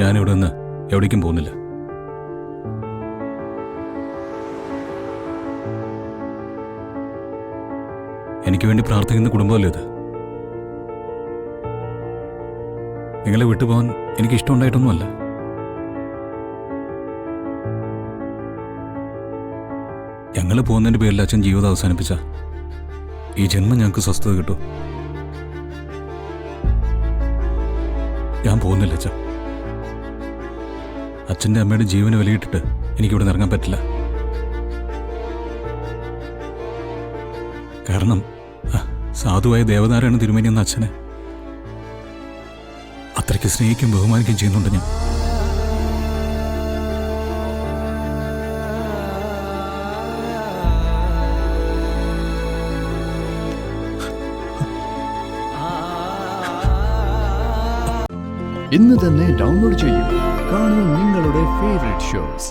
ഞാനിവിടെ നിന്ന് എവിടേക്കും പോകുന്നില്ല. എനിക്ക് വേണ്ടി പ്രാർത്ഥിക്കുന്ന കുടുംബമല്ലേ ഇത്. നിങ്ങളെ വിട്ടുപോകാൻ എനിക്ക് ഇഷ്ടമുണ്ടായിട്ടൊന്നുമല്ല. ഞങ്ങൾ പോകുന്നതിൻ്റെ പേരിൽ അച്ഛൻ ജീവിതം അവസാനിപ്പിച്ച ഈ ജന്മം ഞങ്ങൾക്ക് സ്വസ്ഥത കിട്ടും. ഞാൻ പോകുന്നില്ല അച്ഛൻ. അച്ഛൻ്റെ അമ്മയുടെ ജീവന് വിലയിട്ടിട്ട് എനിക്കിവിടെ നിന്ന് ഇറങ്ങാൻ പറ്റില്ല. കാരണം സാധുവായ ദേവനാരായണ തിരുമേനി എന്ന അച്ഛനെ അത്രയ്ക്ക് സ്നേഹിക്കും ബഹുമാനിക്കുകയും ചെയ്യുന്നുണ്ട് ഞാൻ. ഇന്ന് തന്നെ ഡൗൺലോഡ് ചെയ്യൂ. കാണൂ നിങ്ങളുടെ ഫേവറേറ്റ് ഷോസ്.